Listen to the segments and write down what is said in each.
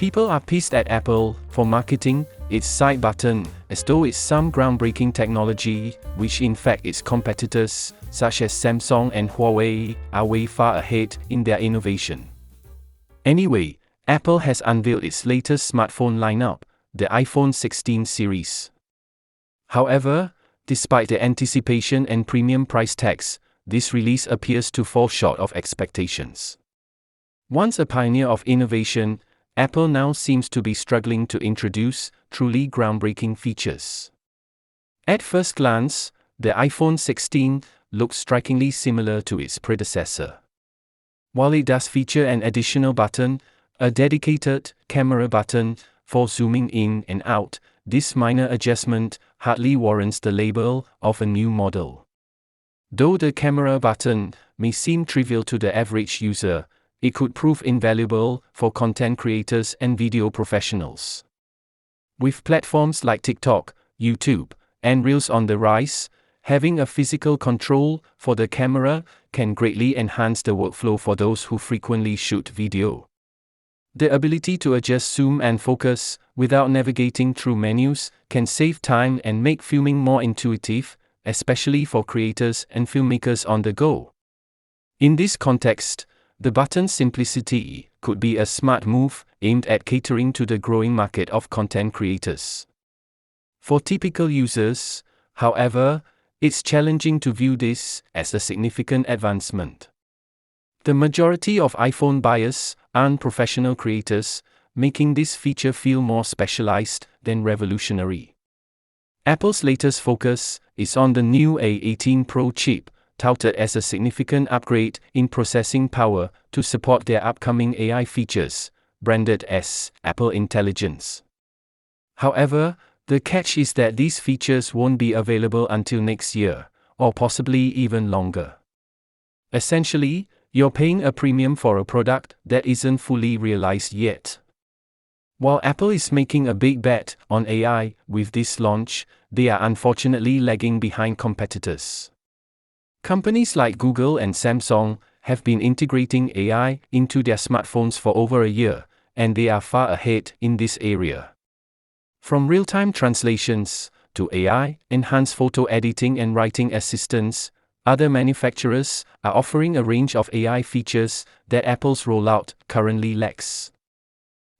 People are pissed at Apple for marketing its side button as though it's some groundbreaking technology, which in fact its competitors, such as Samsung and Huawei, are way far ahead in their innovation. Anyway, Apple has unveiled its latest smartphone lineup, the iPhone 16 series. However, despite the anticipation and premium price tags, this release appears to fall short of expectations. Once a pioneer of innovation, Apple now seems to be struggling to introduce truly groundbreaking features. At first glance, the iPhone 16 looks strikingly similar to its predecessor. While it does feature an additional button, a dedicated camera button for zooming in and out, this minor adjustment hardly warrants the label of a new model. Though the camera button may seem trivial to the average user, it could prove invaluable for content creators and video professionals. With platforms like TikTok, YouTube, and Reels on the rise, having a physical control for the camera can greatly enhance the workflow for those who frequently shoot video. The ability to adjust zoom and focus without navigating through menus can save time and make filming more intuitive, especially for creators and filmmakers on the go. In this context, the button's simplicity could be a smart move aimed at catering to the growing market of content creators. For typical users, however, it's challenging to view this as a significant advancement. The majority of iPhone buyers aren't professional creators, making this feature feel more specialized than revolutionary. Apple's latest focus is on the new A18 Pro chip, touted as a significant upgrade in processing power to support their upcoming AI features, branded as Apple Intelligence. However, the catch is that these features won't be available until next year, or possibly even longer. Essentially, you're paying a premium for a product that isn't fully realized yet. While Apple is making a big bet on AI with this launch, they are unfortunately lagging behind competitors. Companies like Google and Samsung have been integrating AI into their smartphones for over a year, and they are far ahead in this area. From real-time translations to AI-enhanced photo editing and writing assistance, other manufacturers are offering a range of AI features that Apple's rollout currently lacks.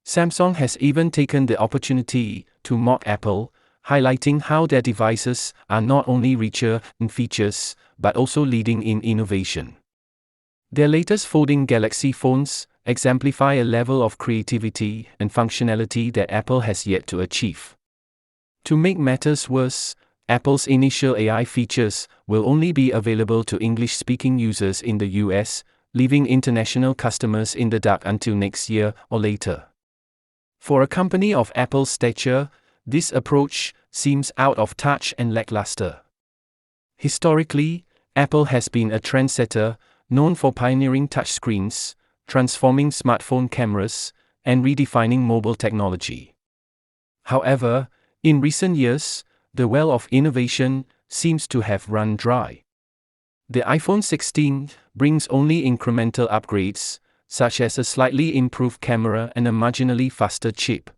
Samsung has even taken the opportunity to mock Apple, highlighting how their devices are not only richer in features, but also leading in innovation. Their latest folding Galaxy phones exemplify a level of creativity and functionality that Apple has yet to achieve. To make matters worse, Apple's initial AI features will only be available to English-speaking users in the US, leaving international customers in the dark until next year or later. For a company of Apple's stature, this approach seems out of touch and lackluster. Historically, Apple has been a trendsetter, known for pioneering touchscreens, transforming smartphone cameras, and redefining mobile technology. However, in recent years, the well of innovation seems to have run dry. The iPhone 16 brings only incremental upgrades, such as a slightly improved camera and a marginally faster chip.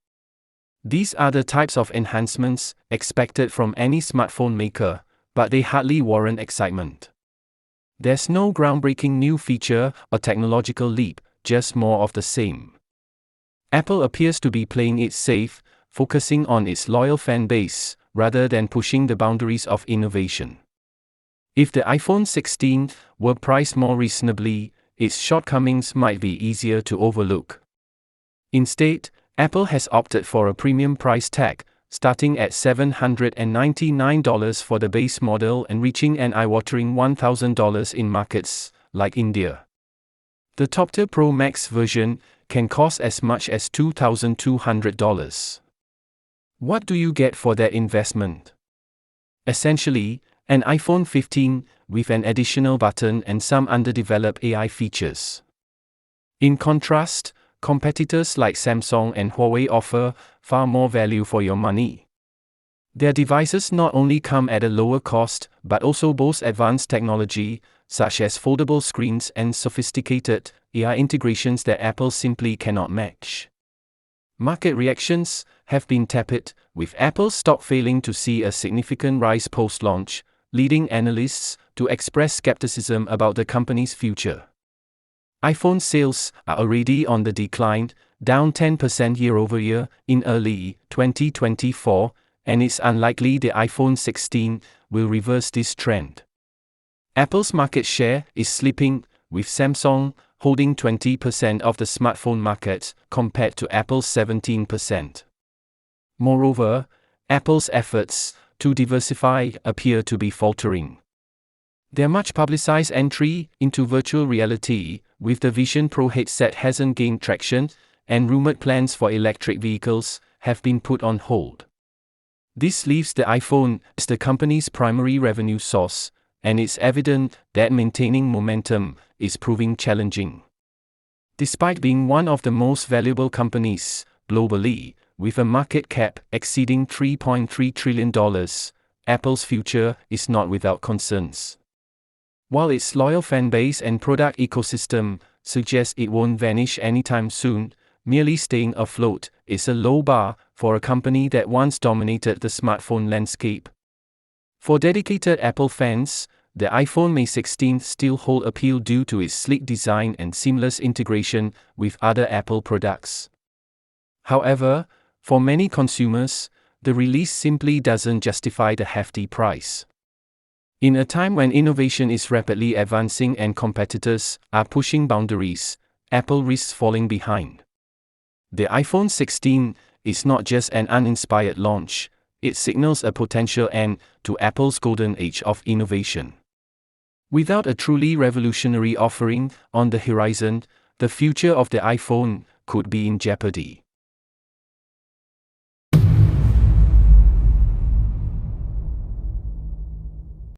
These are the types of enhancements expected from any smartphone maker, but they hardly warrant excitement. There's no groundbreaking new feature or technological leap, just more of the same. Apple appears to be playing it safe, focusing on its loyal fan base, rather than pushing the boundaries of innovation. If the iPhone 16 were priced more reasonably, its shortcomings might be easier to overlook. Instead, Apple has opted for a premium price tag, starting at $799 for the base model and reaching an eye-watering $1,000 in markets like India. The top-tier Pro Max version can cost as much as $2,200. What do you get for that investment? Essentially, an iPhone 15 with an additional button and some underdeveloped AI features. In contrast, competitors like Samsung and Huawei offer far more value for your money. Their devices not only come at a lower cost, but also boast advanced technology, such as foldable screens and sophisticated AI integrations that Apple simply cannot match. Market reactions have been tepid, with Apple's stock failing to see a significant rise post-launch, leading analysts to express skepticism about the company's future. iPhone sales are already on the decline, down 10% year-over-year in early 2024, and it's unlikely the iPhone 16 will reverse this trend. Apple's market share is slipping, with Samsung holding 20% of the smartphone market compared to Apple's 17%. Moreover, Apple's efforts to diversify appear to be faltering. Their much publicized entry into virtual reality with the Vision Pro headset hasn't gained traction, and rumored plans for electric vehicles have been put on hold. This leaves the iPhone as the company's primary revenue source, and it's evident that maintaining momentum is proving challenging. Despite being one of the most valuable companies globally, with a market cap exceeding $3.3 trillion, Apple's future is not without concerns. While its loyal fanbase and product ecosystem suggest it won't vanish anytime soon, merely staying afloat is a low bar for a company that once dominated the smartphone landscape. For dedicated Apple fans, the iPhone May 16 still hold appeal due to its sleek design and seamless integration with other Apple products. However, for many consumers, the release simply doesn't justify the hefty price. In a time when innovation is rapidly advancing and competitors are pushing boundaries, Apple risks falling behind. The iPhone 16 is not just an uninspired launch, it signals a potential end to Apple's golden age of innovation. Without a truly revolutionary offering on the horizon, the future of the iPhone could be in jeopardy.